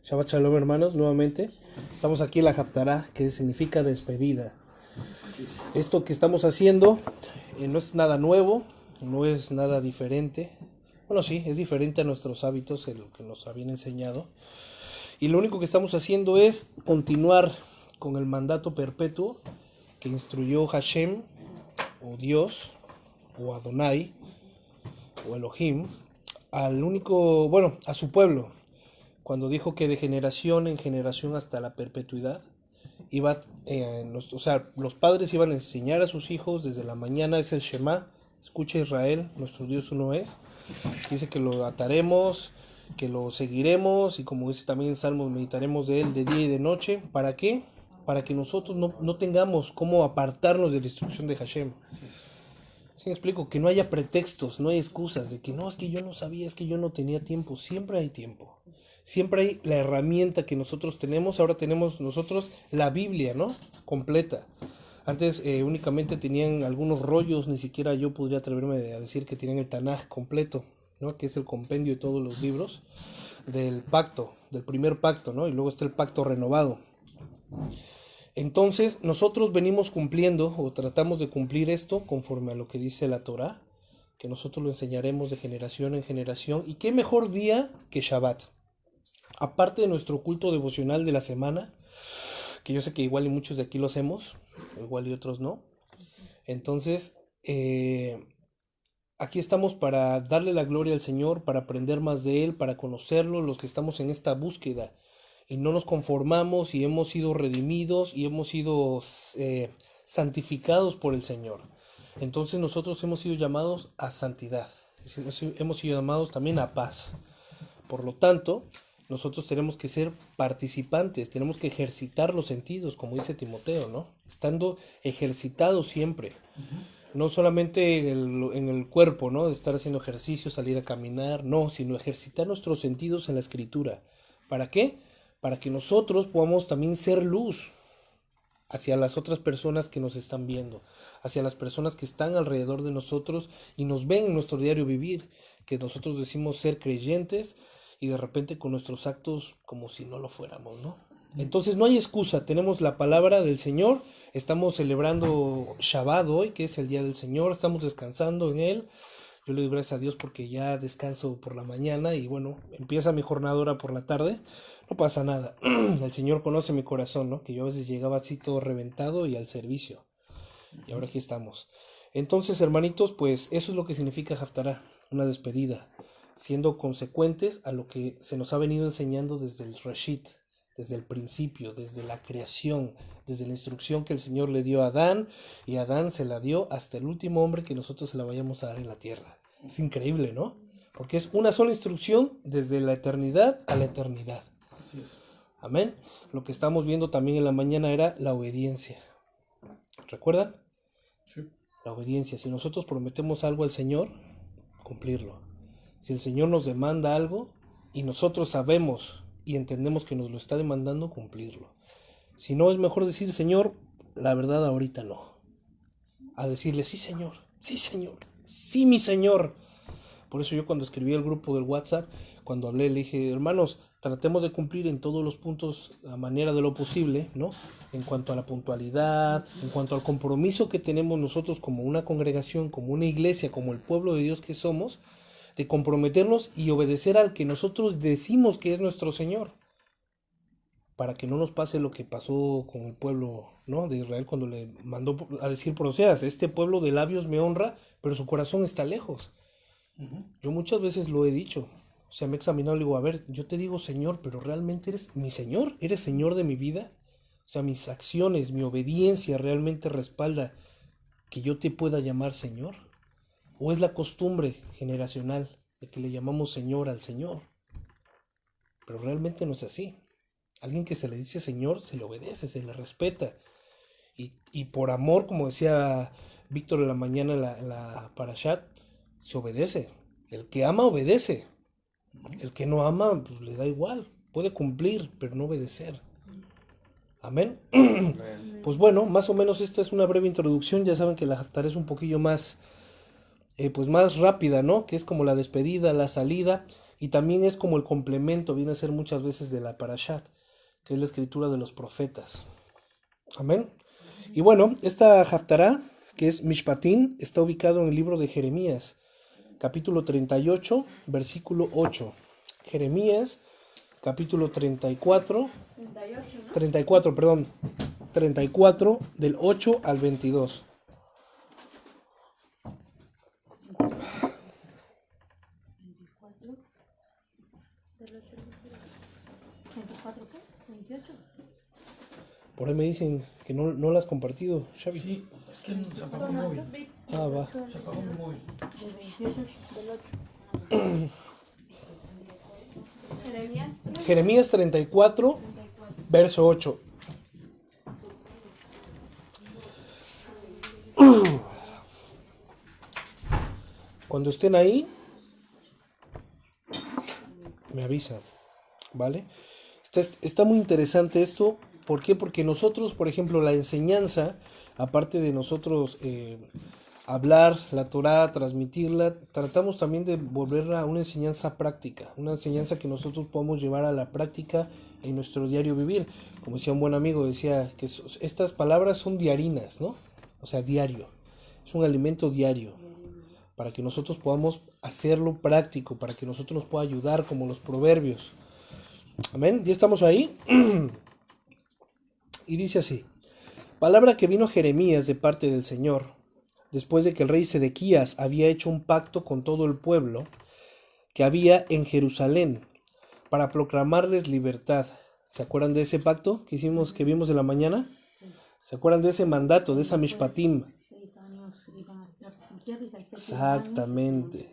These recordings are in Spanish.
Shabbat Shalom, hermanos, nuevamente. Estamos aquí en la Haftará, que significa despedida. Esto que estamos haciendo no es nada nuevo, no es nada diferente. Bueno, sí, es diferente a nuestros hábitos, en lo que nos habían enseñado. Y lo único que estamos haciendo es continuar con el mandato perpetuo que instruyó Hashem, o Dios, o Adonai, o Elohim, a su pueblo, cuando dijo que de generación en generación hasta la perpetuidad los padres iban a enseñar a sus hijos desde la mañana. Es el Shema, escucha Israel, nuestro Dios uno es. Dice que lo ataremos, que lo seguiremos, y como dice también en Salmos, meditaremos de él de día y de noche. ¿Para qué? Para que nosotros no tengamos cómo apartarnos de la instrucción de Hashem. ¿Sí me explico? Que no haya pretextos, no hay excusas de que no, es que yo no sabía, es que yo no tenía tiempo. Siempre hay tiempo. Siempre hay la herramienta que nosotros tenemos. Ahora tenemos nosotros la Biblia, ¿no? Completa. Antes únicamente tenían algunos rollos, ni siquiera yo podría atreverme a decir que tenían el Tanaj completo, ¿no? Que es el compendio de todos los libros del pacto, del primer pacto, ¿no? Y luego está el pacto renovado. Entonces nosotros venimos cumpliendo o tratamos de cumplir esto conforme a lo que dice la Torá, que nosotros lo enseñaremos de generación en generación. Y qué mejor día que Shabbat. Aparte de nuestro culto devocional de la semana, que yo sé que igual y muchos de aquí lo hacemos, igual y otros no. Entonces, aquí estamos para darle la gloria al Señor, para aprender más de Él, para conocerlo, los que estamos en esta búsqueda. Y no nos conformamos, y hemos sido redimidos, y hemos sido santificados por el Señor. Entonces nosotros hemos sido llamados a santidad, hemos sido llamados también a paz. Por lo tanto, nosotros tenemos que ser participantes, tenemos que ejercitar los sentidos, como dice Timoteo, ¿no? Estando ejercitados siempre. No solamente en el cuerpo, ¿no? De estar haciendo ejercicio, salir a caminar, no, sino ejercitar nuestros sentidos en la Escritura. ¿Para qué? Para que nosotros podamos también ser luz hacia las otras personas que nos están viendo, hacia las personas que están alrededor de nosotros y nos ven en nuestro diario vivir, que nosotros decimos ser creyentes, y de repente con nuestros actos como si no lo fuéramos, ¿no? Entonces no hay excusa, tenemos la palabra del Señor, estamos celebrando Shabbat hoy, que es el día del Señor, estamos descansando en él. Yo le doy gracias a Dios porque ya descanso por la mañana y bueno, empieza mi jornada ahora por la tarde, no pasa nada. El Señor conoce mi corazón, ¿no? Que yo a veces llegaba así todo reventado y al servicio, y ahora aquí estamos. Entonces, hermanitos, pues eso es lo que significa Haftará, una despedida, siendo consecuentes a lo que se nos ha venido enseñando desde el Reshit, desde el principio, desde la creación, desde la instrucción que el Señor le dio a Adán, y Adán se la dio hasta el último hombre que nosotros se la vayamos a dar en la tierra. Es increíble, ¿no? Porque es una sola instrucción desde la eternidad a la eternidad. Amén. Lo que estamos viendo también en la mañana era la obediencia. ¿Recuerdan? Sí. La obediencia. Si nosotros prometemos algo al Señor, cumplirlo. Si el Señor nos demanda algo y nosotros sabemos y entendemos que nos lo está demandando, cumplirlo. Si no, es mejor decir, Señor, la verdad ahorita no. A decirle, sí Señor, sí mi Señor. Por eso yo cuando escribí el grupo del WhatsApp, cuando hablé, le dije, hermanos, tratemos de cumplir en todos los puntos a manera de lo posible, ¿no? En cuanto a la puntualidad, en cuanto al compromiso que tenemos nosotros como una congregación, como una iglesia, como el pueblo de Dios que somos, de comprometernos y obedecer al que nosotros decimos que es nuestro Señor, para que no nos pase lo que pasó con el pueblo, ¿no? De Israel, cuando le mandó a decir por Oseas, este pueblo de labios me honra, pero su corazón está lejos. Yo muchas veces lo he dicho, o sea, me he examinado y digo, a ver, yo te digo Señor, pero ¿realmente eres mi Señor? ¿Eres Señor de mi vida? O sea, mis acciones, mi obediencia realmente respalda que yo te pueda llamar Señor. ¿O es la costumbre generacional de que le llamamos Señor al Señor? Pero realmente no es así. Alguien que se le dice Señor, se le obedece, se le respeta. Y por amor, como decía Víctor en la mañana en la Parashat, se obedece. El que ama, obedece. El que no ama, pues le da igual. Puede cumplir, pero no obedecer. Amén. Pues bueno, más o menos esta es una breve introducción. Ya saben que la Haftará es un poquillo más... pues más rápida, ¿no? Que es como la despedida, la salida. y también es como el complemento, viene a ser muchas veces de la Parashat, que es la escritura de los profetas. Amén. Y bueno, esta Haftará, que es Mishpatín, está ubicado en el libro de Jeremías, capítulo 38, versículo 8. Jeremías, capítulo 34, 34, perdón, 34, del 8 al 22. Por ahí me dicen que no la has compartido, Xavi. Sí, es que se apagó mi móvil. Ah, va. Se apagó mi móvil. Jeremías 34, verso 8. Cuando estén ahí, me avisan, ¿vale? Está muy interesante esto. ¿Por qué? Porque nosotros, por ejemplo, la enseñanza, aparte de nosotros hablar la Torá, transmitirla, tratamos también de volverla a una enseñanza práctica, una enseñanza que nosotros podamos llevar a la práctica en nuestro diario vivir. Como decía un buen amigo, decía que estas palabras son diarinas, ¿no? O sea, diario. Es un alimento diario para que nosotros podamos hacerlo práctico, para que nosotros nos pueda ayudar como los proverbios. Amén. ¿Ya estamos ahí? Y dice así: palabra que vino Jeremías de parte del Señor, después de que el rey Sedequías había hecho un pacto con todo el pueblo que había en Jerusalén para proclamarles libertad. ¿Se acuerdan de ese pacto que hicimos, que vimos en la mañana? ¿Se acuerdan de ese mandato, de esa mishpatim? Exactamente.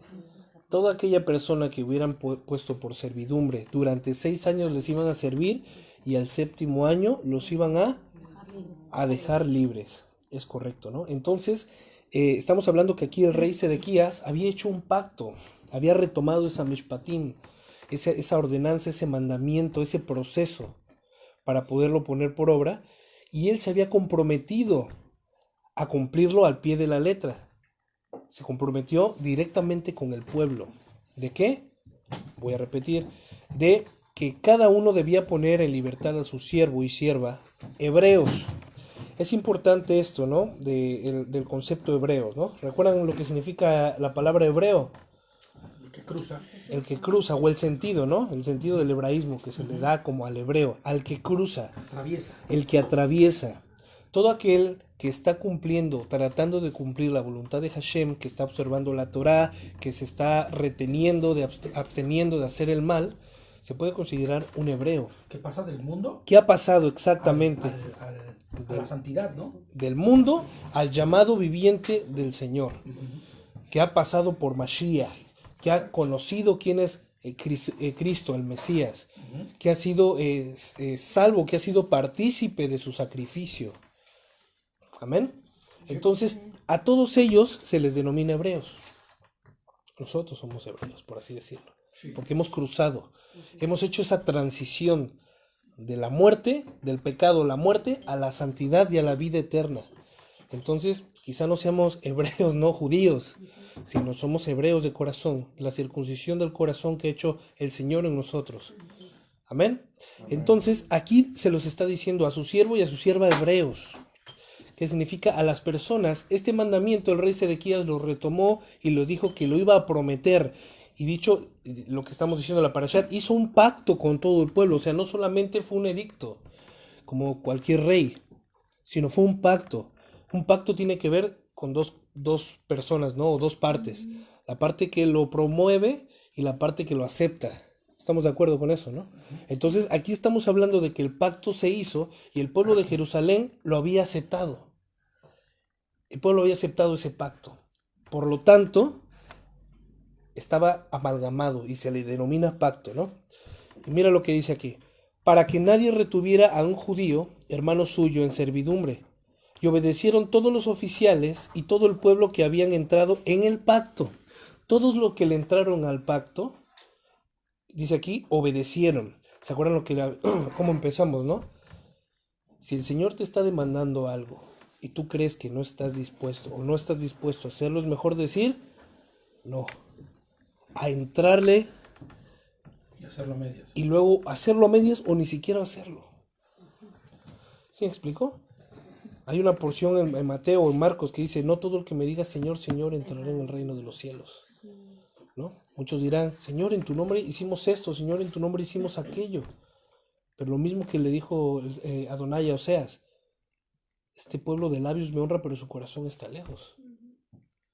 Toda aquella persona que hubieran puesto por servidumbre durante 6 años les iban a servir, y al 7.º año los iban a dejar libres. Es correcto, ¿no? Entonces, estamos hablando que aquí el rey Sedequías había hecho un pacto, había retomado esa mishpatim, esa ordenanza, ese mandamiento, ese proceso para poderlo poner por obra, y él se había comprometido a cumplirlo al pie de la letra. Se comprometió directamente con el pueblo. ¿De qué? Voy a repetir. De que cada uno debía poner en libertad a su siervo y sierva hebreos. Es importante esto, ¿no? Del concepto hebreo, ¿no? ¿Recuerdan lo que significa la palabra hebreo? El que cruza. El que cruza, o el sentido, ¿no? El sentido del hebraísmo que se le da como al hebreo, al que cruza. Atraviesa. El que atraviesa. Todo aquel que está cumpliendo, tratando de cumplir la voluntad de Hashem, que está observando la Torá, que se está reteniendo, absteniendo de hacer el mal, se puede considerar un hebreo. ¿Qué pasa del mundo? ¿Qué ha pasado exactamente? A la santidad, ¿no? Del mundo al llamado viviente del Señor. Que ha pasado por Mashiach, que ha conocido quién es Cristo, el Mesías, que ha sido salvo, que ha sido partícipe de su sacrificio. Amén. Entonces, a todos ellos se les denomina hebreos. Nosotros somos hebreos, por así decirlo. Sí. Porque hemos cruzado, hemos hecho esa transición de la muerte, del pecado, la muerte, a la santidad y a la vida eterna. Entonces, quizá no seamos hebreos, no judíos, sino somos hebreos de corazón, la circuncisión del corazón que ha hecho el Señor en nosotros. Amén. Entonces, aquí se los está diciendo a su siervo y a su sierva hebreos, que significa a las personas. Este mandamiento el rey Sedequías lo retomó y los dijo que lo iba a prometer. Y dicho lo que estamos diciendo en la Parashat, hizo un pacto con todo el pueblo. O sea, no solamente fue un edicto, como cualquier rey, sino fue un pacto. Un pacto tiene que ver con dos personas, ¿no? O dos partes. La parte que lo promueve y la parte que lo acepta. Estamos de acuerdo con eso, ¿no? Entonces, aquí estamos hablando de que el pacto se hizo y el pueblo de Jerusalén lo había aceptado. El pueblo había aceptado ese pacto. Por lo tanto, estaba amalgamado y se le denomina pacto, ¿no? Y mira lo que dice aquí: para que nadie retuviera a un judío, hermano suyo, en servidumbre. Y obedecieron todos los oficiales y todo el pueblo que habían entrado en el pacto. Todos los que le entraron al pacto, dice aquí, obedecieron. ¿Se acuerdan cómo empezamos, no? Si el Señor te está demandando algo y tú crees que no estás dispuesto o no estás dispuesto a hacerlo, es mejor decir no, a entrarle Y hacerlo a medias. y luego hacerlo a medias o ni siquiera hacerlo. ¿Sí me explico? Hay una porción en Mateo o en Marcos que dice, no todo el que me diga Señor, Señor entrará en el reino de los cielos, ¿no? Muchos dirán, Señor, en tu nombre hicimos esto, Señor, en tu nombre hicimos aquello. Pero lo mismo que le dijo Adonai a Oseas, este pueblo de labios me honra, pero su corazón está lejos,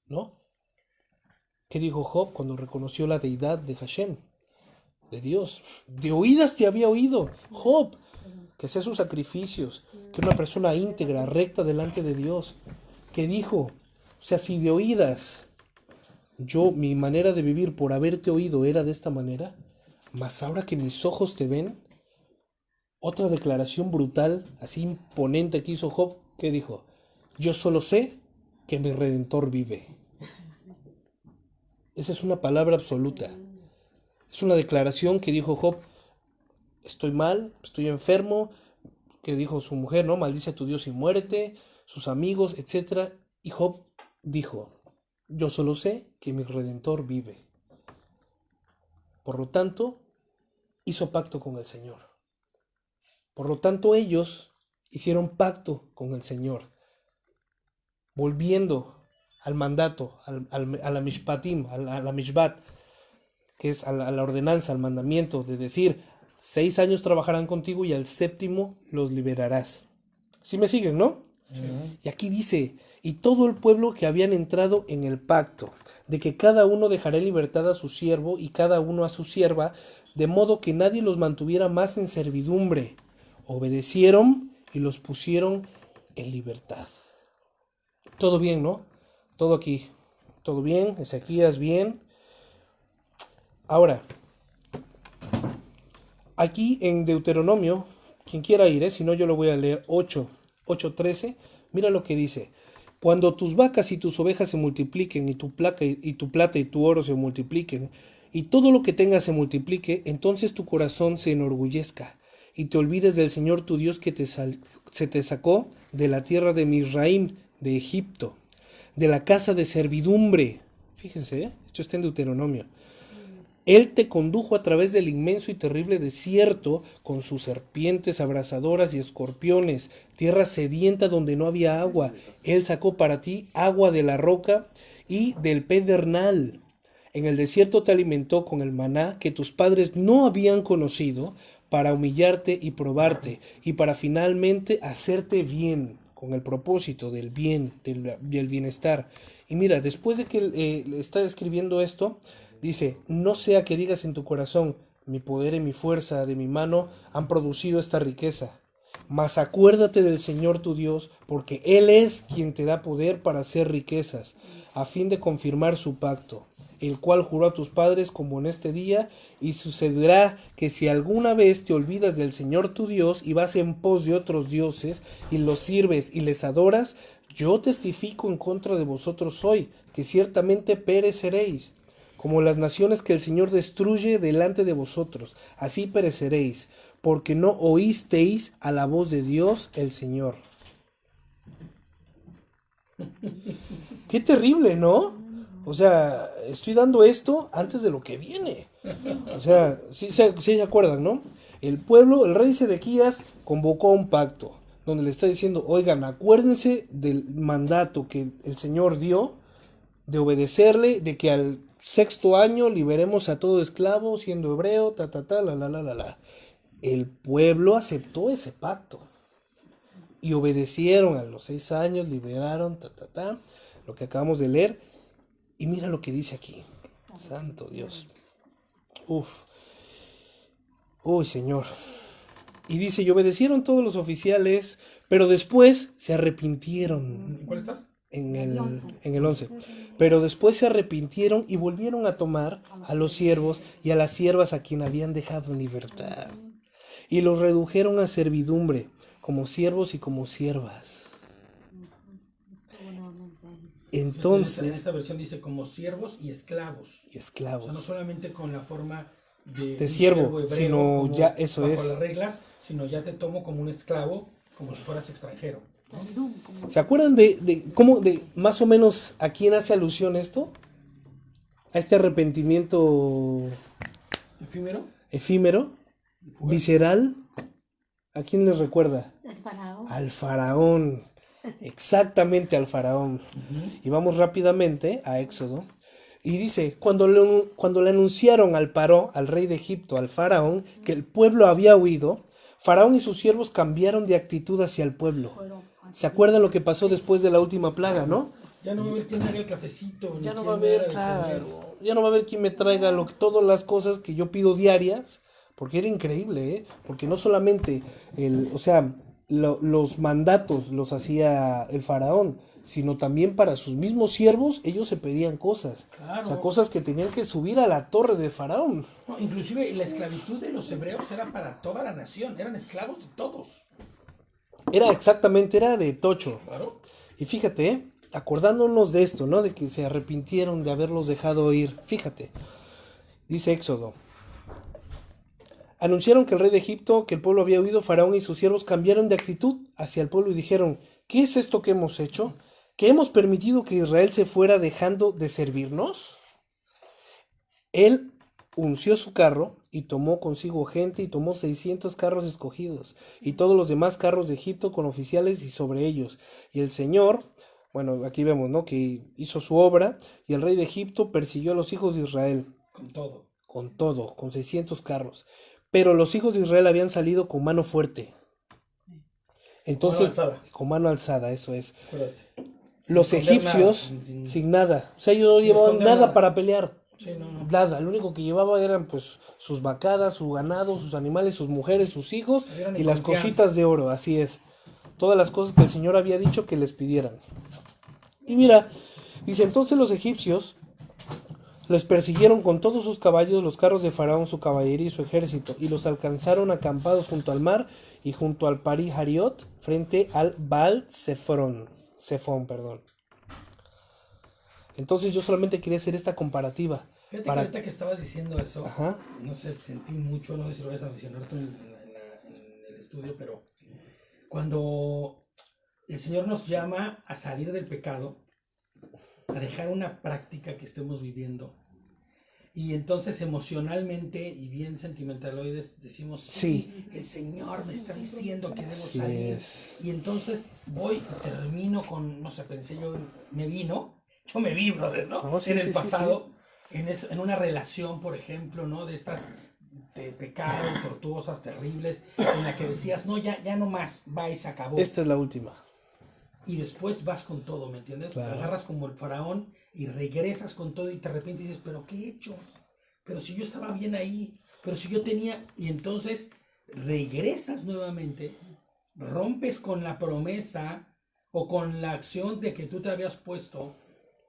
¿no? ¿Qué dijo Job cuando reconoció la deidad de Hashem, de Dios? De oídas te había oído, Job, que hacía sus sacrificios, que era una persona íntegra, recta delante de Dios, que dijo, o sea, si de oídas mi manera de vivir por haberte oído era de esta manera, mas ahora que mis ojos te ven, otra declaración brutal, así imponente que hizo Job, que dijo, yo solo sé que mi Redentor vive. Esa es una palabra absoluta. Es una declaración que dijo Job, estoy mal, estoy enfermo, que dijo su mujer, ¿no? Maldice a tu Dios y muérete, sus amigos, etc. Y Job dijo, yo solo sé que mi Redentor vive. Por lo tanto, hizo pacto con el Señor. Por lo tanto, ellos hicieron pacto con el Señor, volviendo al mandato, a la mishpatim, a la mishpat, que es a la ordenanza, al mandamiento de decir, 6 años trabajarán contigo y al 7º los liberarás. ¿Sí me siguen, no? Sí. Y aquí dice, y todo el pueblo que habían entrado en el pacto, de que cada uno dejará en libertad a su siervo y cada uno a su sierva, de modo que nadie los mantuviera más en servidumbre, obedecieron y los pusieron en libertad. Todo bien, ¿no? Todo aquí, todo bien, Ezequías bien. Ahora, aquí en Deuteronomio, quien quiera ir, si no yo lo voy a leer, 8:13, mira lo que dice. Cuando tus vacas y tus ovejas se multipliquen, y tu plata y tu oro se multipliquen, y todo lo que tengas se multiplique, entonces tu corazón se enorgullezca, y te olvides del Señor tu Dios que se te sacó de la tierra de Misraim, de Egipto, de la casa de servidumbre. Fíjense, esto está en Deuteronomio. Él te condujo a través del inmenso y terrible desierto, con sus serpientes abrasadoras y escorpiones, tierra sedienta donde no había agua. Él sacó para ti agua de la roca y del pedernal. En el desierto te alimentó con el maná que tus padres no habían conocido, para humillarte y probarte, y para finalmente hacerte bien, con el propósito del bien, del bienestar. Y mira, después de que está escribiendo esto, dice, no sea que digas en tu corazón, mi poder y mi fuerza de mi mano han producido esta riqueza. Mas acuérdate del Señor tu Dios, porque Él es quien te da poder para hacer riquezas, a fin de confirmar su pacto, el cual juró a tus padres como en este día, y sucederá que si alguna vez te olvidas del Señor tu Dios y vas en pos de otros dioses y los sirves y les adoras, yo testifico en contra de vosotros hoy, que ciertamente pereceréis. Como las naciones que el Señor destruye delante de vosotros, así pereceréis, porque no oísteis a la voz de Dios el Señor. Qué terrible, ¿no? O sea, estoy dando esto antes de lo que viene. O sea, sí se acuerdan, ¿no? El pueblo, el rey Sedequías convocó a un pacto, donde le está diciendo, oigan, acuérdense del mandato que el Señor dio, de obedecerle, de que al 6º año liberemos a todo esclavo, siendo hebreo, la. El pueblo aceptó ese pacto y obedecieron. A los 6 años, liberaron, lo que acabamos de leer. Y mira lo que dice aquí. Santo Dios. Uy, Señor. Y dice, y obedecieron todos los oficiales, pero después se arrepintieron. ¿En cuál estás? En el 11. Pero después se arrepintieron y volvieron a tomar a los siervos y a las siervas a quien habían dejado en libertad. Y los redujeron a servidumbre, como siervos y como siervas. Entonces, en esta versión dice como siervos y esclavos. Y esclavos. O sea, no solamente con la forma de siervo, hebreo, sino ya eso bajo es. las reglas, sino ya te tomo como un esclavo, como si fueras extranjero, ¿no? ¿Se acuerdan de cómo, de más o menos a quién hace alusión esto? A este arrepentimiento efímero, Fugaz. visceral. ¿A quién les recuerda? El faraón. Al faraón, exactamente al faraón. Y vamos rápidamente a Éxodo. Y dice, cuando le anunciaron al rey de Egipto, al faraón, que el pueblo había huido, Faraón y sus siervos cambiaron de actitud hacia el pueblo. ¿Se acuerdan lo que pasó después de la última plaga, no? Ya no va a haber quien haga el cafecito. Ya ni no quien va a haber, haga de comer. claro, ya no va a haber quien me traiga todas las cosas que yo pido diarias, porque era increíble, ¿eh? Porque no solamente los mandatos los hacía el faraón, sino también para sus mismos siervos ellos se pedían cosas, Claro. o sea, cosas que tenían que subir a la torre de faraón. No, inclusive la esclavitud de los hebreos era para toda la nación, eran esclavos de todos. Era de tocho. Claro. Y fíjate, acordándonos de esto, ¿no? De que se arrepintieron de haberlos dejado ir. Fíjate, dice Éxodo. Anunciaron que el rey de Egipto, que el pueblo había huido, Faraón y sus siervos cambiaron de actitud hacia el pueblo y dijeron, ¿qué es esto que hemos hecho? ¿Que hemos permitido que Israel se fuera dejando de servirnos? Él unció su carro y tomó consigo gente y tomó 600 carros escogidos y todos los demás carros de Egipto con oficiales y sobre ellos. Y el Señor, bueno, aquí vemos, ¿no? Que hizo su obra y el rey de Egipto persiguió a los hijos de Israel Con todo. con 600 carros. Pero los hijos de Israel habían salido con mano fuerte. Entonces, Mano alzada. con mano alzada, eso es. Acuérdate. Los Sin esconder egipcios, nada, sin- sin nada. O sea, ellos no sin llevaban esconder nada nada. para pelear. Sí, no. Nada, lo único que llevaba eran pues sus vacadas, su ganado, sus animales, sus mujeres, sus hijos Eran y en las confianza. cositas de oro, así es. Todas las cosas que el Señor había dicho que les pidieran. Y mira, dice, entonces los egipcios les persiguieron con todos sus caballos, los carros de Faraón, su caballería y su ejército, y los alcanzaron acampados junto al mar y junto al Pari Hariot, frente al Baal Zephón. Entonces yo solamente quería hacer esta comparativa. Fíjate para- que ahorita que estabas diciendo eso, Ajá. no sé, sentí mucho, no sé si lo vas a mencionar tú en el estudio, pero cuando el Señor nos llama a salir del pecado, a dejar una práctica que estemos viviendo, y entonces emocionalmente y bien sentimentaloides decimos, Sí. el Señor me está diciendo que debo Así salir, es. y entonces voy y termino con, no sé, pensé yo me vi, brother, ¿no? No, sí, En sí, el sí, pasado, en una relación, por ejemplo, ¿no? De estas de pecado, tortuosas, terribles, en la que decías, no, ya no más, va y se acabó. Esta es la última. Y después vas con todo, ¿me entiendes? Claro. Te agarras como el faraón y regresas con todo y te arrepientes y dices, pero ¿qué he hecho? Pero si yo estaba bien ahí, pero si yo tenía... Y entonces regresas nuevamente, rompes con la promesa o con la acción de que tú te habías puesto,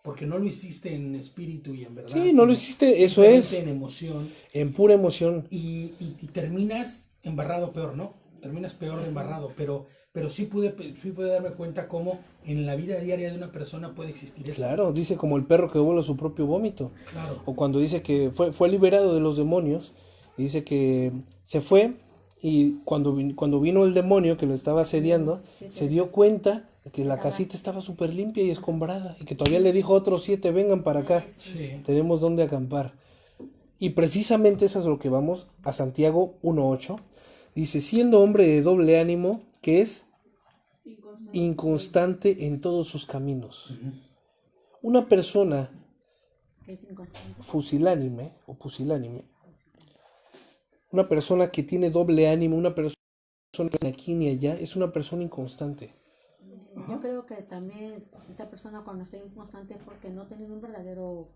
porque no lo hiciste en espíritu y en verdad. Sí, no lo sino hiciste, eso simplemente es. en emoción. En pura emoción. Y terminas embarrado peor, ¿no? Terminas peor de embarrado, pero sí pude darme cuenta cómo en la vida diaria de una persona puede existir eso. Cuando dice como el perro que vuela su propio vómito. Claro. O cuando dice que fue liberado de los demonios. Y dice que se fue y cuando vino el demonio que lo estaba asediando, se dio cuenta que la casita estaba súper limpia y escombrada. Y que todavía le dijo a otros 7, vengan para acá. Sí. Tenemos donde acampar. Y precisamente eso es lo que vamos a Santiago 1:8. Dice, siendo hombre de doble ánimo, que es inconstante en todos sus caminos. Una persona pusilánime, una persona que tiene doble ánimo, una persona aquí ni allá, es una persona inconstante. Yo creo que también esa persona cuando está inconstante es porque no tiene un verdadero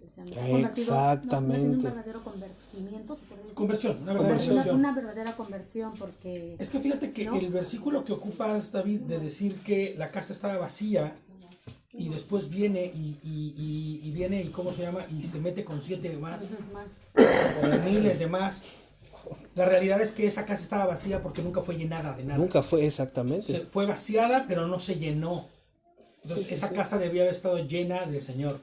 Exactamente. no tiene un verdadero convertimiento, se puede decir. Conversión, una verdadera Conversión. conversión. Una verdadera conversión, porque Es que fíjate que ¿no? el versículo que ocupas, David, de decir que la casa estaba vacía y después viene y viene y ¿cómo se llama? Y se mete con 7 más, más o miles de más. La realidad es que esa casa estaba vacía porque nunca fue llenada de nada. Nunca fue exactamente. Fue vaciada, pero no se llenó. Entonces Sí, sí, esa sí. casa debía haber estado llena del Señor.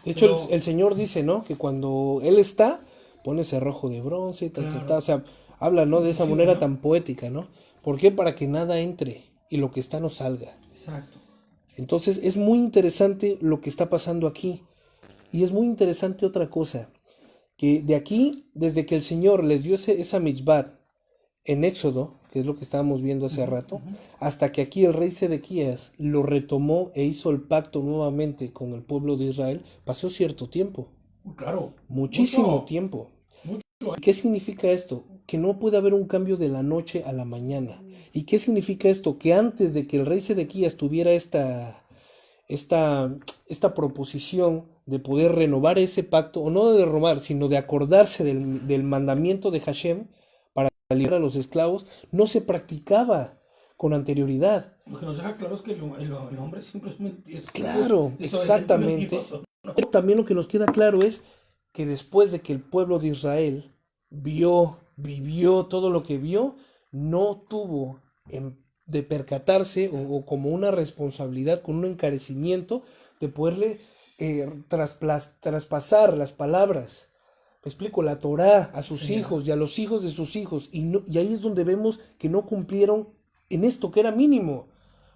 De hecho, Pero- el Señor dice, ¿no? Que cuando Él está, pone cerrojo de bronce, Claro. o sea, habla, ¿no? De esa Sí, manera ¿no? tan poética, ¿no? ¿Por qué? Para que nada entre y lo que está no salga. Exacto. Entonces, es muy interesante lo que está pasando aquí. Y es muy interesante otra cosa, que de aquí, desde que el Señor les dio esa mitzvah en Éxodo, que es lo que estábamos viendo hace rato, hasta que aquí el rey Sedequías lo retomó e hizo el pacto nuevamente con el pueblo de Israel, pasó cierto tiempo, Claro, muchísimo mucho, tiempo. mucho. ¿Qué significa esto? Que no puede haber un cambio de la noche a la mañana. ¿Y qué significa esto? Que antes de que el rey Sedequías tuviera esta, esta proposición de poder renovar ese pacto, o no de renovar, sino de acordarse del mandamiento de Hashem para liberar a los esclavos, no se practicaba con anterioridad. Lo que nos deja claro es que el hombre siempre Claro, desobediente y exactamente. mentiroso. Pero también lo que nos queda claro es que después de que el pueblo de Israel vivió todo lo que vio, no tuvo de percatarse o como una responsabilidad, con un encarecimiento de poderle traspasar las palabras. Me explico, la Torá a sus Sí. hijos y a los hijos de sus hijos. Y ahí es donde vemos que no cumplieron en esto que era mínimo.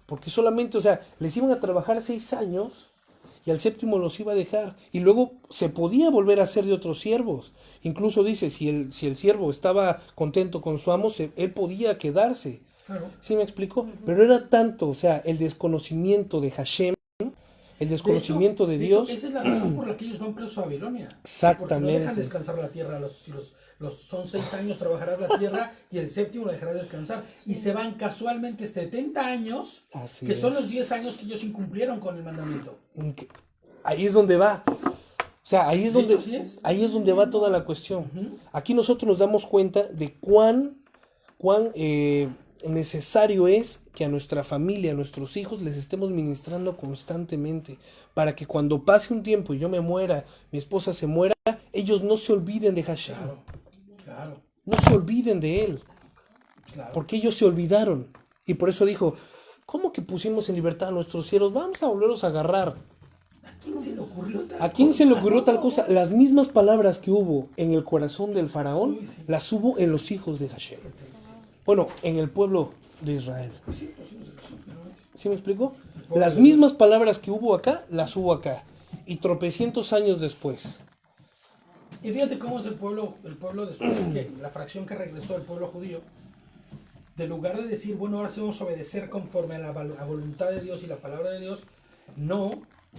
Porque solamente, o sea, les iban a trabajar 6 años y al séptimo los iba a dejar. Y luego se podía volver a hacer de otros siervos. Incluso dice, si el siervo estaba contento con su amo, él podía quedarse. Claro. ¿Sí me explico? Pero era tanto, o sea, el desconocimiento de Hashem, el desconocimiento de Dios. Esa es la razón por la que ellos van presos a Babilonia. Exactamente. Porque no dejan descansar la tierra. Son 6 años trabajarás la tierra y el séptimo la dejarás descansar. Y se van casualmente 70 años, Así que son es. los 10 años que ellos incumplieron con el mandamiento. Ahí es donde va. O sea, ahí es De donde, hecho, sí es. ahí es donde va toda la cuestión. Aquí nosotros nos damos cuenta de cuán necesario es que a nuestra familia, a nuestros hijos, les estemos ministrando constantemente, para que cuando pase un tiempo y yo me muera, mi esposa se muera, ellos no se olviden de Hashem, Claro, no se olviden de él, claro. porque ellos se olvidaron. Y por eso dijo, ¿cómo que pusimos en libertad a nuestros siervos? Vamos a volverlos a agarrar. ¿A quién se le ocurrió tal ¿A quién se le cosa? ocurrió tal cosa? Las mismas palabras que hubo en el corazón del faraón, las hubo en los hijos de Hashem. Bueno, en el pueblo de Israel. ¿Sí me explico? Las mismas palabras que hubo acá, las hubo acá. Y tropecientos años después. Y fíjate cómo es el pueblo después, que la fracción que regresó del pueblo judío, de lugar de decir, bueno, ahora sí vamos a obedecer conforme a la voluntad de Dios y la palabra de Dios, no,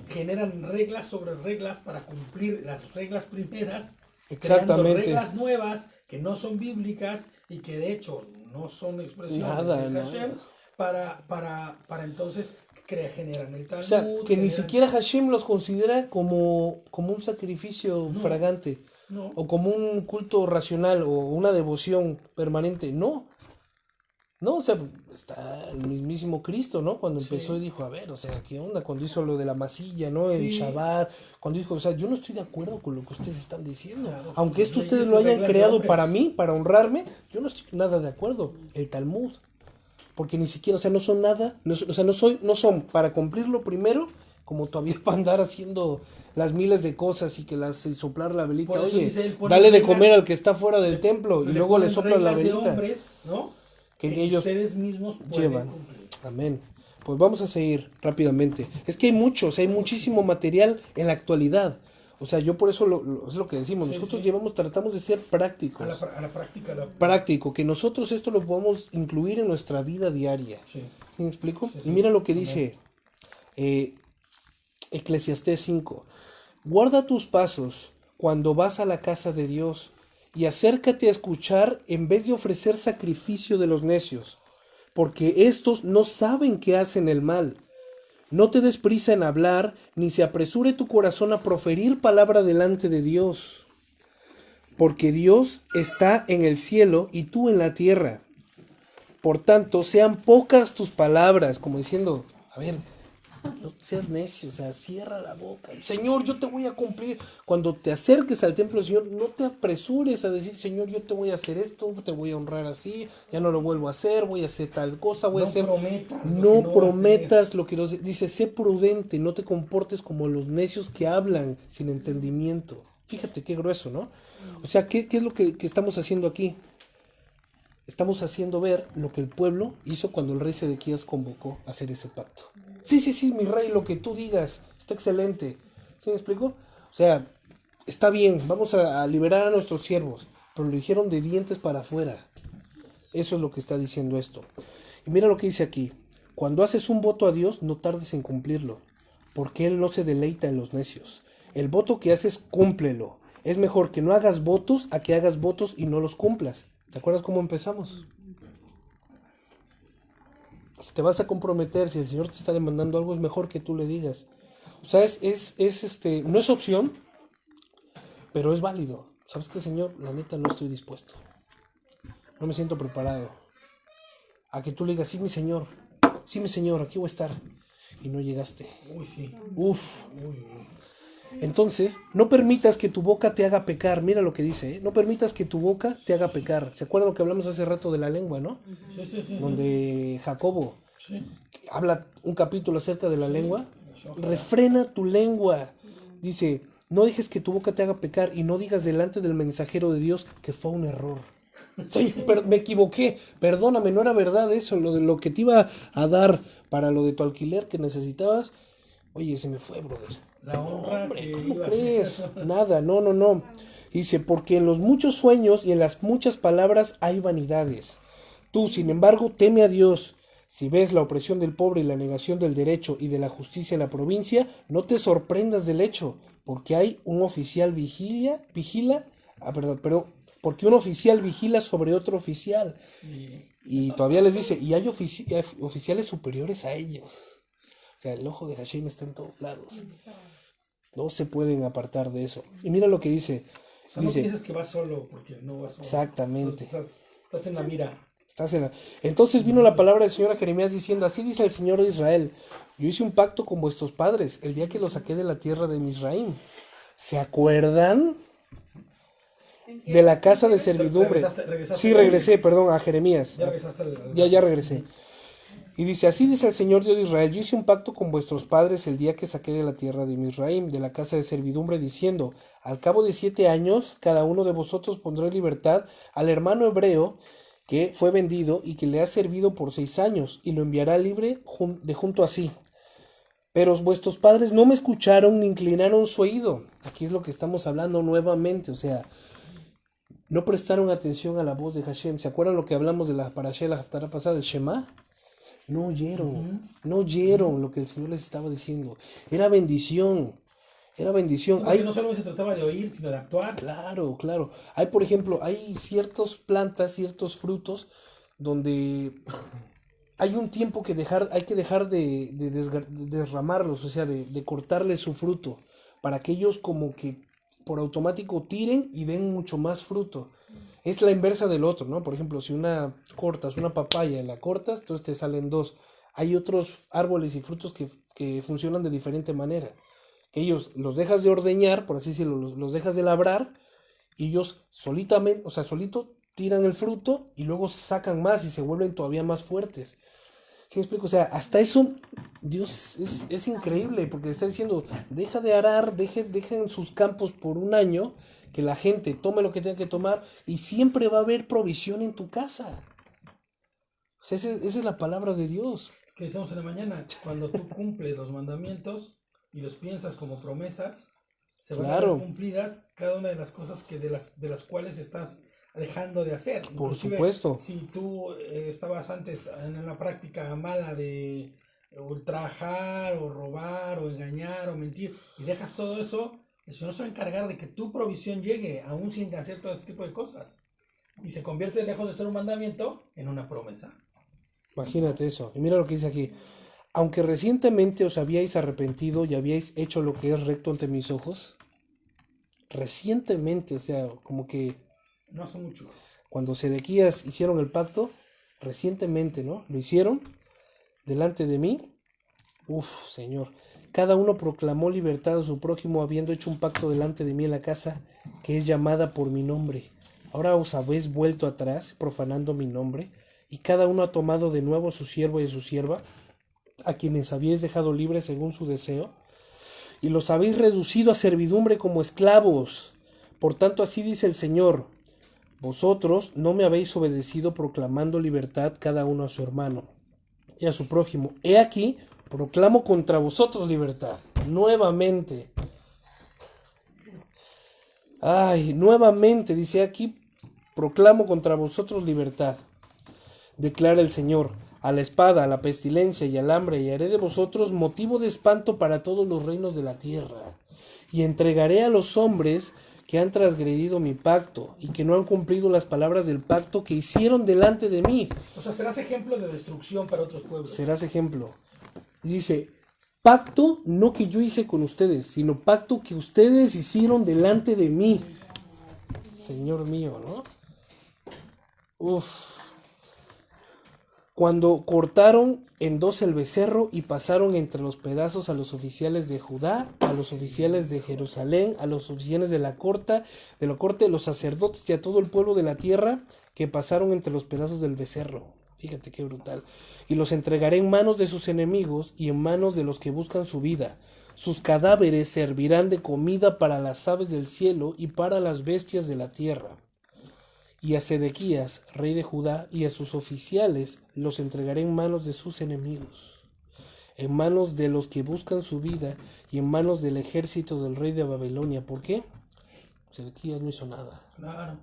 generan reglas sobre reglas para cumplir las reglas primeras, creando Exactamente. reglas nuevas que no son bíblicas y que de hecho no son expresiones Nada, de Hashem, nada. para entonces generan el Talmud. O sea, que ni generan- siquiera Hashem los considera como un sacrificio fragante. No. O como un culto racional o una devoción permanente. No. No, o sea, está el mismísimo Cristo, ¿no? Cuando empezó y dijo, a ver, o sea, ¿qué onda? Cuando hizo lo de la masilla, ¿no? En Sí. Shabbat, cuando dijo, o sea, yo no estoy de acuerdo con lo que ustedes están diciendo. Claro, Aunque esto leyes ustedes y lo hayan reglas de creado hombres. para mí, para honrarme, yo no estoy nada de acuerdo. El Talmud. Porque ni siquiera, o sea, no son nada, no, o sea, no son para cumplirlo primero, como todavía para andar haciendo las miles de cosas y y soplar la velita. Por eso Oye, dice él, pone dale de reglas- comer al que está fuera del templo y luego le ponen soplas la reglas de velita. hombres, ¿no? Que Que ellos ustedes mismos pueden llevan. cumplir. Amén. Pues vamos a seguir rápidamente. Es que hay muchísimo material en la actualidad. O sea, yo por eso es lo que decimos. Sí, Nosotros sí. tratamos de ser prácticos. A la práctica. Práctico, que nosotros esto lo podamos incluir en nuestra vida diaria. Sí. ¿Sí me explico? Sí, Y sí. mira lo que Amén. dice Eclesiastés 5. Guarda tus pasos cuando vas a la casa de Dios y acércate a escuchar en vez de ofrecer sacrificio de los necios, porque estos no saben que hacen el mal. No te des prisa en hablar, ni se apresure tu corazón a proferir palabra delante de Dios, porque Dios está en el cielo y tú en la tierra. Por tanto, sean pocas tus palabras, como diciendo, a ver, no seas necio, o sea, cierra la boca. Señor, yo te voy a cumplir. Cuando te acerques al templo del Señor, no te apresures a decir, Señor, yo te voy a hacer esto, te voy a honrar así, ya no lo vuelvo a hacer, voy a hacer tal cosa, voy a hacer... Prometas lo No que no vas a prometas lo que nos dice, sé prudente, no te comportes como los necios que hablan sin entendimiento. Fíjate qué grueso, ¿no? O sea, ¿qué es lo que estamos haciendo aquí? Estamos haciendo ver lo que el pueblo hizo cuando el rey Sedequías convocó a hacer ese pacto. Sí, mi rey, lo que tú digas está excelente. ¿Sí me explico? O sea, está bien, vamos a liberar a nuestros siervos, pero lo dijeron de dientes para afuera. Eso es lo que está diciendo esto. Y mira lo que dice aquí. Cuando haces un voto a Dios, no tardes en cumplirlo, porque Él no se deleita en los necios. El voto que haces, cúmplelo. Es mejor que no hagas votos a que hagas votos y no los cumplas. ¿Te acuerdas cómo empezamos? Si te vas a comprometer, si el Señor te está demandando algo, es mejor que tú le digas. O sea, no es opción, pero es válido. ¿Sabes qué, Señor? La neta no estoy dispuesto. No me siento preparado. A que tú le digas, sí, mi Señor, aquí voy a estar. Y no llegaste. Uy, sí. Uf. Uy, uy. Entonces, no permitas que tu boca te haga pecar. Mira lo que dice, ¿eh? No permitas que tu boca te haga pecar. ¿Se acuerdan lo que hablamos hace rato de la lengua, no? Sí, sí, sí. Donde Jacobo Sí. habla un capítulo acerca de la lengua. Refrena tu lengua. Dice, no dejes que tu boca te haga pecar y no digas delante del mensajero de Dios que fue un error. Señor, me equivoqué, perdóname, no era verdad eso, lo de lo que te iba a dar para lo de tu alquiler que necesitabas. Oye, se me fue, brother. La honra Hombre, que ¿cómo iba. crees? Nada, no. Dice, porque en los muchos sueños y en las muchas palabras hay vanidades. Tú, sin embargo, teme a Dios. Si ves la opresión del pobre y la negación del derecho y de la justicia en la provincia, no te sorprendas del hecho, porque hay un oficial porque un oficial vigila sobre otro oficial. Sí. Y todavía les dice, y hay oficiales superiores a ellos. O sea, el ojo de Hashem está en todos lados. No se pueden apartar de eso. Y mira lo que dice. O sea, no pienses que vas solo, porque no vas solo. Exactamente. Estás en la mira. Entonces vino la palabra del Señor a Jeremías diciendo, así dice el Señor de Israel, yo hice un pacto con vuestros padres el día que los saqué de la tierra de Misraim. ¿Se acuerdan? De la casa de servidumbre. ¿Regresaste? Sí, regresé, perdón, a Jeremías. Ya regresaste. Ya regresé. Y dice, así dice el Señor Dios de Israel, yo hice un pacto con vuestros padres el día que saqué de la tierra de Misraim, de la casa de servidumbre, diciendo, al cabo de 7 años, cada uno de vosotros pondrá en libertad al hermano hebreo que fue vendido y que le ha servido por 6 años, y lo enviará libre de junto a sí. Pero vuestros padres no me escucharon ni inclinaron su oído. Aquí es lo que estamos hablando nuevamente, o sea, no prestaron atención a la voz de Hashem. ¿Se acuerdan lo que hablamos de la parashá de la haftará pasada, del Shema? No oyeron lo que el Señor les estaba diciendo. Era bendición. Porque no solamente se trataba de oír, sino de actuar. Claro. Hay, por ejemplo, hay ciertas plantas, ciertos frutos, donde hay un tiempo que hay que dejar de derramarlos, o sea, de cortarles su fruto, para que ellos como que por automático tiren y den mucho más fruto. Es la inversa del otro, ¿no? Por ejemplo, si cortas una papaya y la cortas, entonces te salen 2. Hay otros árboles y frutos que funcionan de diferente manera. Que ellos los dejas de ordeñar, por así decirlo, los dejas de labrar, y ellos solito tiran el fruto y luego sacan más y se vuelven todavía más fuertes. ¿Sí me explico? O sea, hasta eso, Dios es increíble, porque está diciendo, deja de arar, dejen sus campos por un año, que la gente tome lo que tenga que tomar, y siempre va a haber provisión en tu casa. O sea, esa es la palabra de Dios. Que decíamos en la mañana, cuando tú cumples los mandamientos y los piensas como promesas, se van a ver cumplidas cada una de las cosas de las cuales estás dejando de hacer. Por Inclusive, supuesto. Si tú estabas antes en una práctica mala de ultrajar o robar o engañar o mentir y dejas todo eso, el Señor se va a encargar de que tu provisión llegue aún sin hacer todo ese tipo de cosas, y se convierte, lejos de ser un mandamiento, en una promesa. Imagínate eso. Y mira lo que dice aquí. Aunque recientemente os habíais arrepentido y habíais hecho lo que es recto ante mis ojos. Recientemente, o sea, como que no hace mucho. Cuando Sedequías hicieron el pacto, recientemente, ¿no? Lo hicieron delante de mí. Uf, Señor. Cada uno proclamó libertad a su prójimo, habiendo hecho un pacto delante de mí en la casa que es llamada por mi nombre. Ahora os habéis vuelto atrás, profanando mi nombre, y cada uno ha tomado de nuevo a su siervo y a su sierva, a quienes habíais dejado libres según su deseo, y los habéis reducido a servidumbre como esclavos. Por tanto, así dice el Señor: vosotros no me habéis obedecido proclamando libertad cada uno a su hermano y a su prójimo. He aquí, proclamo contra vosotros libertad. Nuevamente. Ay, nuevamente, dice aquí, proclamo contra vosotros libertad, declara el Señor, a la espada, a la pestilencia y al hambre, y haré de vosotros motivo de espanto para todos los reinos de la tierra. Y entregaré a los hombres que han transgredido mi pacto y que no han cumplido las palabras del pacto que hicieron delante de mí. O sea, serás ejemplo de destrucción para otros pueblos. Serás ejemplo. Dice, pacto no que yo hice con ustedes, sino pacto que ustedes hicieron delante de mí. Señor mío, ¿no? Uf. Cuando cortaron en dos el becerro y pasaron entre los pedazos a los oficiales de Judá, a los oficiales de Jerusalén, a los oficiales de la corte, los sacerdotes y a todo el pueblo de la tierra que pasaron entre los pedazos del becerro. Fíjate qué brutal. Y los entregaré en manos de sus enemigos y en manos de los que buscan su vida. Sus cadáveres servirán de comida para las aves del cielo y para las bestias de la tierra. Y a Sedequías, rey de Judá, y a sus oficiales los entregaré en manos de sus enemigos, en manos de los que buscan su vida y en manos del ejército del rey de Babilonia. ¿Por qué? Sedequías no hizo nada. Claro.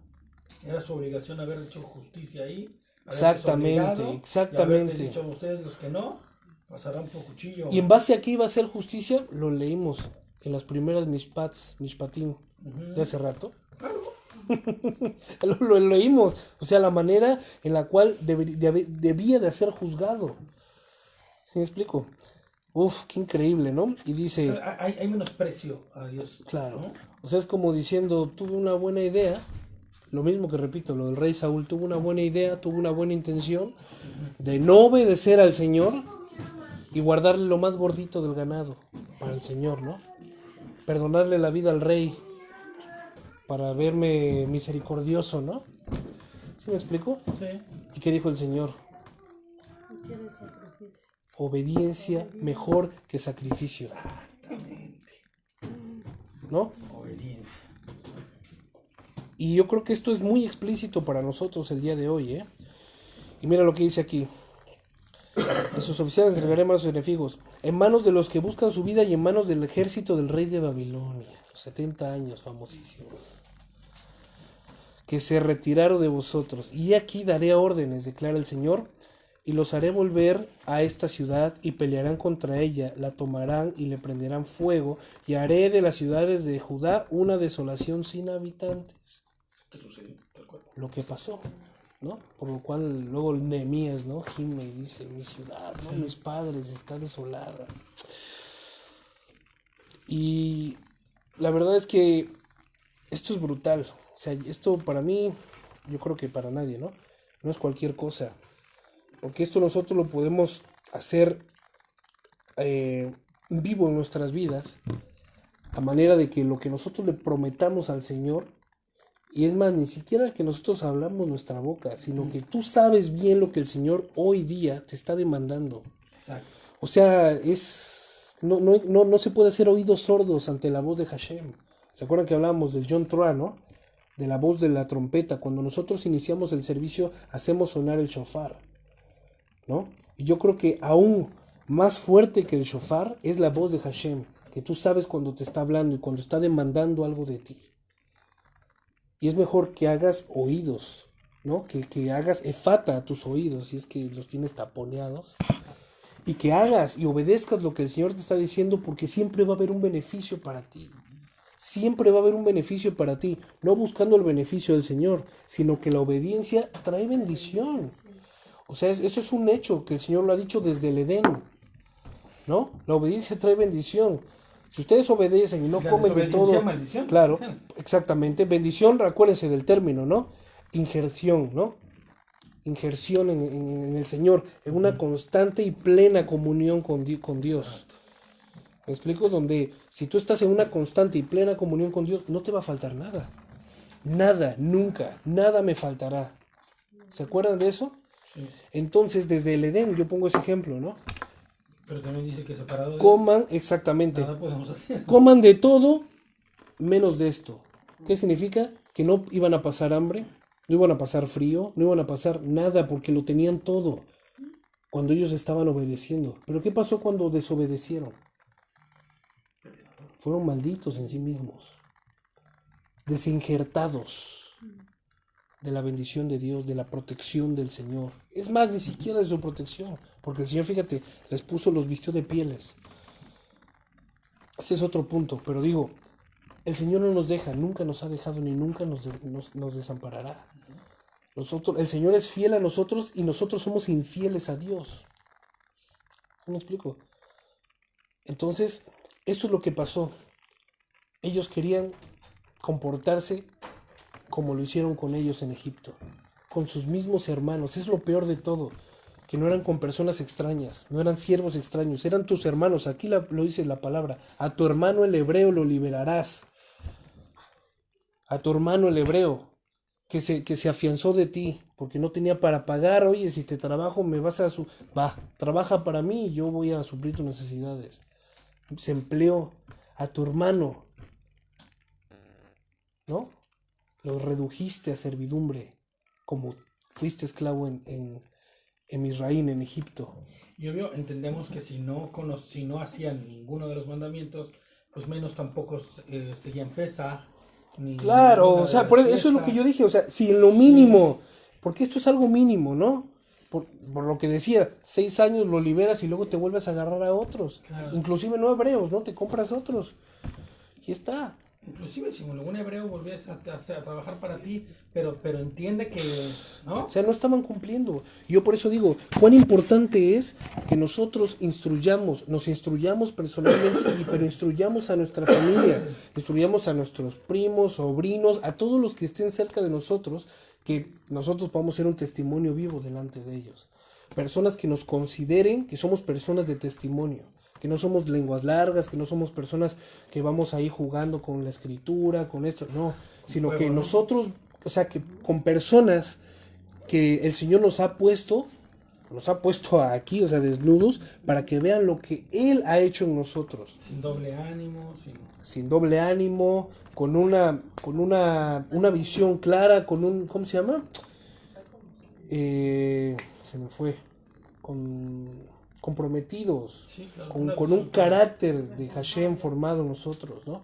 Era su obligación haber hecho justicia ahí. Exactamente, exactamente. Y dicho a ustedes los que no, pasarán por cuchillo. ¿Y en base a qué iba a ser justicia? Lo leímos en las primeras Mishpatim de hace rato. lo leímos, o sea, la manera en la cual debía de ser juzgado. ¿Sí me explico? Uf, qué increíble, ¿no? Y dice... Hay menosprecio a Dios. Claro, ¿no? o sea, es como diciendo, tuve una buena idea, lo mismo que repito, lo del rey Saúl, tuvo una buena idea, tuvo una buena intención de no obedecer al Señor y guardarle lo más gordito del ganado para el Señor, ¿no? Perdonarle la vida al rey para verme misericordioso, ¿no? ¿Sí me explico? Sí. ¿Y qué dijo el Señor? Obediencia mejor que sacrificio. Exactamente. ¿No? Obediencia. Y yo creo que esto es muy explícito para nosotros el día de hoy, ¿eh? Y mira lo que dice aquí. En sus oficiales entregaré manos a sus enemigos, en manos de los que buscan su vida y en manos del ejército del rey de Babilonia. Los 70 años famosísimos. Que se retiraron de vosotros. Y aquí daré órdenes, declara el Señor, y los haré volver a esta ciudad y pelearán contra ella, la tomarán y le prenderán fuego, y haré de las ciudades de Judá una desolación sin habitantes. ¿Qué sucedió? Tal cual. Lo que pasó, ¿no? Por lo cual luego Nehemías, ¿no? Gime y dice, mi ciudad, ¿no? Mis padres, está desolada. Y la verdad es que esto es brutal. O sea, esto para mí, yo creo que para nadie, ¿no? No es cualquier cosa. Porque esto nosotros lo podemos hacer vivo en nuestras vidas, a manera de que lo que nosotros le prometamos al Señor, y es más, ni siquiera que nosotros hablamos nuestra boca, sino que tú sabes bien lo que el Señor hoy día te está demandando. Exacto. O sea, no se puede hacer oídos sordos ante la voz de Hashem. ¿Se acuerdan que hablábamos del John Troa, ¿no? De la voz de la trompeta. Cuando nosotros iniciamos el servicio, hacemos sonar el shofar, ¿no? Y yo creo que aún más fuerte que el shofar es la voz de Hashem, que tú sabes cuando te está hablando y cuando está demandando algo de ti. Y es mejor que hagas oídos, ¿no? Que hagas efata a tus oídos, si es que los tienes taponeados, y que hagas y obedezcas lo que el Señor te está diciendo, porque siempre va a haber un beneficio para ti. Siempre va a haber un beneficio para ti, no buscando el beneficio del Señor, sino que la obediencia trae bendición. O sea, eso es un hecho que el Señor lo ha dicho desde el Edén, ¿no? La obediencia trae bendición. Si ustedes obedecen y no comen de todo, maldición. claro, exactamente, bendición, acuérdense del término, ¿no? Injerción, ¿no? Injerción en el Señor, en una constante y plena comunión con Dios. ¿Me explico? Donde si tú estás en una constante y plena comunión con Dios, no te va a faltar nada. Nada, nunca, nada me faltará. ¿Se acuerdan de eso? Sí. Entonces, desde el Edén, yo pongo ese ejemplo, ¿no? Pero también dice que separado de Coman, exactamente, nada podemos hacer. coman de todo menos de esto. ¿Qué significa? Que no iban a pasar hambre, no iban a pasar frío, no iban a pasar nada porque lo tenían todo cuando ellos estaban obedeciendo. Pero ¿qué pasó cuando desobedecieron? Fueron malditos en sí mismos. desinjertados de la bendición de Dios, de la protección del Señor. Es más, ni siquiera de su protección, porque el Señor, fíjate, les puso, los vistió de pieles. Ese es otro punto, pero digo, el Señor no nos deja, nunca nos ha dejado ni nunca nos desamparará. El Señor es fiel a nosotros y nosotros somos infieles a Dios. ¿Sí me explico? Entonces, esto es lo que pasó. Ellos querían comportarse como lo hicieron con ellos en Egipto, con sus mismos hermanos. Es lo peor de todo, que no eran con personas extrañas, no eran siervos extraños, eran tus hermanos. Aquí lo dice la palabra: a tu hermano el hebreo lo liberarás. A tu hermano el hebreo, que se afianzó de ti, porque no tenía para pagar. Oye, si te trabajo, trabaja para mí y yo voy a suplir tus necesidades. Se empleó a tu hermano, ¿no? Lo redujiste a servidumbre, como fuiste esclavo en Misraín, en Egipto. Y obvio, entendemos que si no hacían ninguno de los mandamientos, pues menos tampoco seguían Pesaj. Claro, o sea, eso es lo que yo dije, o sea, si en lo mínimo, porque esto es algo mínimo, ¿no? Por lo que decía, 6 años lo liberas y luego te vuelves a agarrar a otros, claro. Inclusive no hebreos, ¿no? Te compras otros, y está. Inclusive si algún hebreo volviese a trabajar para ti, pero entiende que, ¿no? O sea, no estaban cumpliendo. Yo por eso digo, cuán importante es que nosotros nos instruyamos personalmente, pero instruyamos a nuestra familia, instruyamos a nuestros primos, sobrinos, a todos los que estén cerca de nosotros, que nosotros podamos ser un testimonio vivo delante de ellos. Personas que nos consideren que somos personas de testimonio, que no somos lenguas largas, que no somos personas que vamos ahí jugando con la escritura, con esto, no, sino que nosotros, o sea, que con personas que el Señor nos ha puesto aquí, o sea, desnudos, para que vean lo que Él ha hecho en nosotros. Sin doble ánimo, sin doble ánimo, con una visión clara, ¿cómo se llama? Se me fue, comprometidos, sí, claro, con un carácter de Hashem formado en nosotros, ¿no?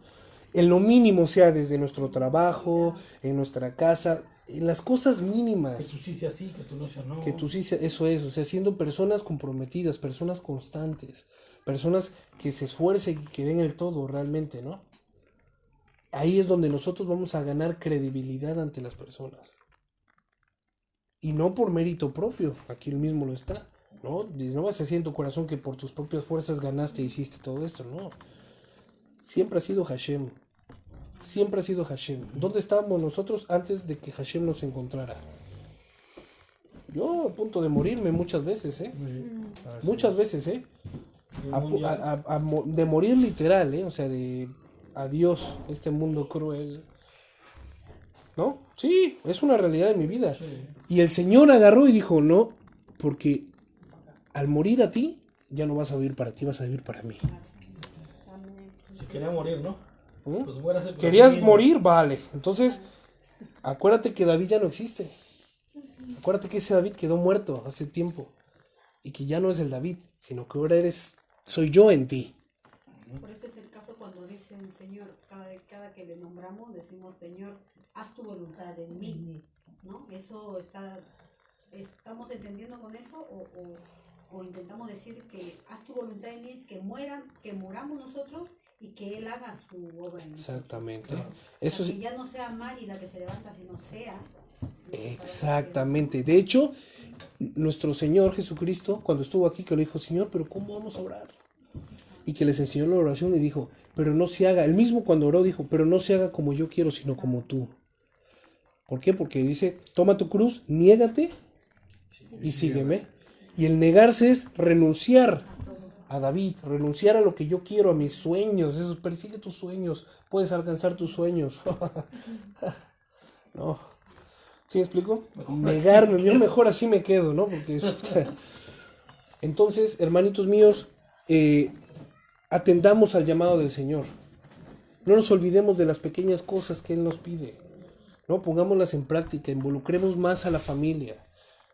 En lo mínimo, o sea, desde nuestro trabajo, en nuestra casa, en las cosas mínimas. Que tú sí seas así, que tú no seas no. Que tú sí seas, eso es, o sea, siendo personas comprometidas, personas constantes, personas que se esfuercen y que den el todo realmente, ¿no? Ahí es donde nosotros vamos a ganar credibilidad ante las personas. Y no por mérito propio, aquí el mismo lo está. No vas a decir en tu corazón que por tus propias fuerzas ganaste e hiciste todo esto, no. Siempre ha sido Hashem. Siempre ha sido Hashem. ¿Dónde estábamos nosotros antes de que Hashem nos encontrara? Yo a punto de morirme muchas veces, Muchas veces, de morir literal, o sea, de adiós, este mundo cruel. ¿No? Sí, es una realidad de mi vida. Sí. Y el Señor agarró y dijo, no, porque al morir a ti, ya no vas a vivir para ti, vas a vivir para mí. Si quería morir, ¿no? Pues muérase. ¿Querías morir? Vale. Entonces, acuérdate que David ya no existe. Acuérdate que ese David quedó muerto hace tiempo. Y que ya no es el David, sino que ahora soy yo en ti. Por eso es el caso cuando dicen, Señor, cada que le nombramos, decimos, Señor, haz tu voluntad en mí, ¿no? Eso ¿estamos entendiendo con eso? O intentamos decir que haz tu voluntad en mí, que muramos nosotros y que Él haga su obra en nosotros. Exactamente. ¿No? Eso que ya no sea Mari la que se levanta, sino sea. Exactamente. De hecho, nuestro Señor Jesucristo, cuando estuvo aquí, que le dijo, Señor, pero ¿cómo vamos a orar? Y que les enseñó la oración y dijo, pero no se haga, él mismo cuando oró dijo, pero no se haga como yo quiero, sino como tú. ¿Por qué? Porque dice, toma tu cruz, niégate y sígueme. Y el negarse es renunciar a David, renunciar a lo que yo quiero, a mis sueños, eso, persigue tus sueños, puedes alcanzar tus sueños. No. ¿Sí me explico? Negarme, yo mejor así me quedo, ¿no? Porque entonces, hermanitos míos, atendamos al llamado del Señor. No nos olvidemos de las pequeñas cosas que Él nos pide. No, pongámoslas en práctica, involucremos más a la familia.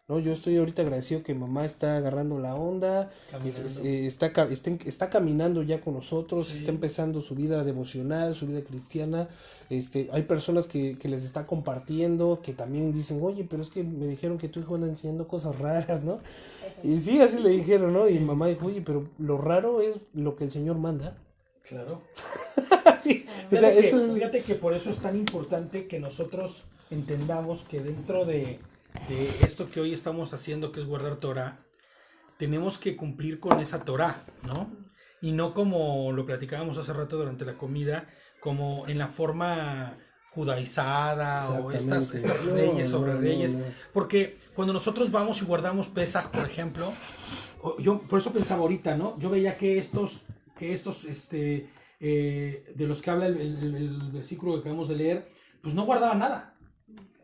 ¿no? Yo estoy ahorita agradecido que mamá está agarrando la onda, está caminando ya con nosotros, Sí. está empezando su vida devocional, su vida cristiana. Hay personas que les está compartiendo, que también dicen, oye, pero es que me dijeron que tu hijo anda enseñando cosas raras, ¿no? Y sí, así le dijeron, ¿no? Y mamá dijo, oye, pero lo raro es lo que el Señor manda. Claro. Sí, o sea, Fíjate que por eso es tan importante que nosotros entendamos que dentro de esto que hoy estamos haciendo, que es guardar Torah, tenemos que cumplir con esa Torah, ¿no? Y no como lo platicábamos hace rato durante la comida, como en la forma judaizada o estas No, leyes sobre no, reyes. no. Porque cuando nosotros vamos y guardamos Pesaj, por ejemplo, yo por eso pensaba ahorita, ¿no? Yo veía que estos de los que habla el versículo que acabamos de leer, pues no guardaban nada.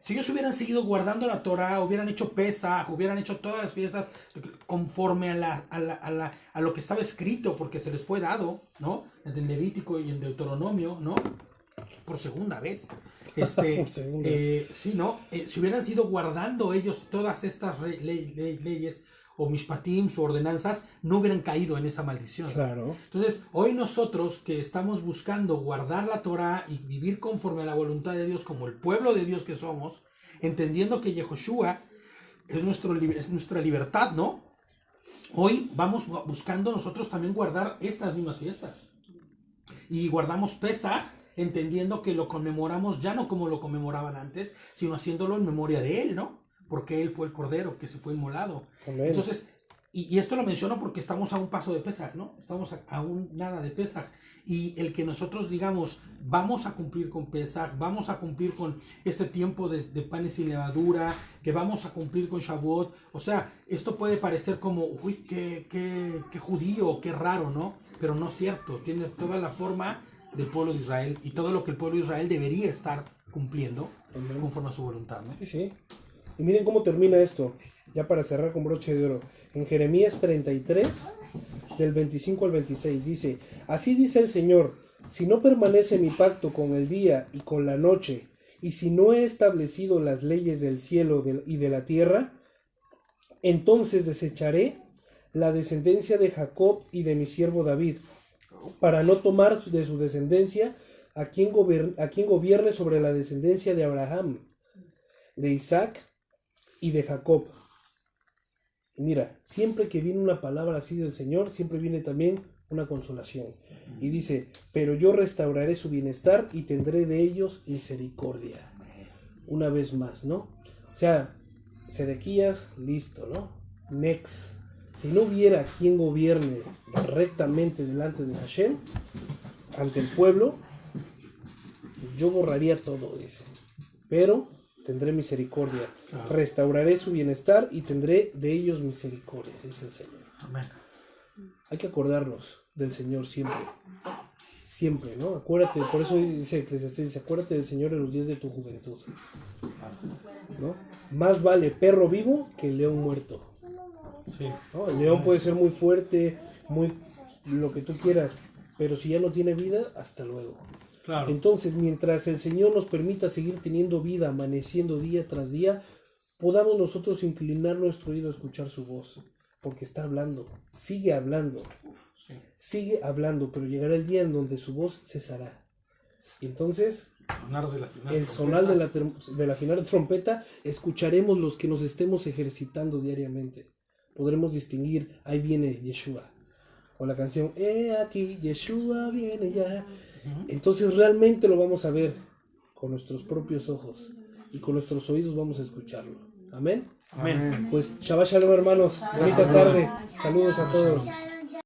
Si ellos hubieran seguido guardando la Torah, hubieran hecho Pesaj, hubieran hecho todas las fiestas conforme a lo que estaba escrito, porque se les fue dado, ¿no? En el Levítico y en Deuteronomio, ¿no? Por segunda vez. Por segunda vez. Sí, ¿no? Si hubieran sido guardando ellos todas estas leyes o mishpatim, sus ordenanzas, no hubieran caído en esa maldición. Claro. Entonces, hoy nosotros que estamos buscando guardar la Torah y vivir conforme a la voluntad de Dios, como el pueblo de Dios que somos, entendiendo que Yehoshua es nuestra libertad, ¿no? Hoy vamos buscando nosotros también guardar estas mismas fiestas. Y guardamos Pesaj, entendiendo que lo conmemoramos ya no como lo conmemoraban antes, sino haciéndolo en memoria de Él, ¿no? Porque Él fue el Cordero que se fue inmolado. Amén. Entonces, y esto lo menciono porque estamos a un paso de Pesaj, ¿no? Estamos a un nada de Pesaj. Y el que nosotros digamos, vamos a cumplir con Pesaj, vamos a cumplir con este tiempo de panes sin levadura, que vamos a cumplir con Shavuot. O sea, esto puede parecer como, uy, qué judío, qué raro, ¿no? Pero no es cierto. Tiene toda la forma del pueblo de Israel y todo lo que el pueblo de Israel debería estar cumpliendo conforme a su voluntad, ¿no? Sí, sí. Y miren cómo termina esto, ya para cerrar con broche de oro. En Jeremías 33, del 25 al 26, dice, así dice el Señor, si no permanece mi pacto con el día y con la noche, y si no he establecido las leyes del cielo y de la tierra, entonces desecharé la descendencia de Jacob y de mi siervo David, para no tomar de su descendencia a quien gobierne sobre la descendencia de Abraham, de Isaac y de Jacob. Y mira, siempre que viene una palabra así del Señor, siempre viene también una consolación. Y dice, pero yo restauraré su bienestar y tendré de ellos misericordia. Una vez más, ¿no? O sea, Sedequías, listo, ¿no? Next. Si no hubiera quien gobierne rectamente delante de Hashem, ante el pueblo, yo borraría todo, dice. Pero tendré misericordia, Claro. restauraré su bienestar y tendré de ellos misericordia, dice el Señor. Amén. Hay que acordarnos del Señor siempre, siempre, ¿no? Acuérdate, por eso dice Eclesiastés, dice, acuérdate del Señor en los días de tu juventud, ¿no? Más vale perro vivo que león muerto, Sí. ¿no? El león puede ser muy fuerte, muy lo que tú quieras, pero si ya no tiene vida, hasta luego. Claro. Entonces, mientras el Señor nos permita seguir teniendo vida, amaneciendo día tras día, podamos nosotros inclinar nuestro oído a escuchar su voz, porque está hablando, Sí. sigue hablando, pero llegará el día en donde su voz cesará. Y entonces, Sonar de la final el sonar de la final trompeta, escucharemos los que nos estemos ejercitando diariamente. Podremos distinguir, ahí viene Yeshua. O la canción, aquí, Yeshua viene ya. Entonces realmente lo vamos a ver con nuestros propios ojos y con nuestros oídos vamos a escucharlo. Amén. Amén. Pues Shabbat Shalom, hermanos. Bonita tarde. Saludos a todos.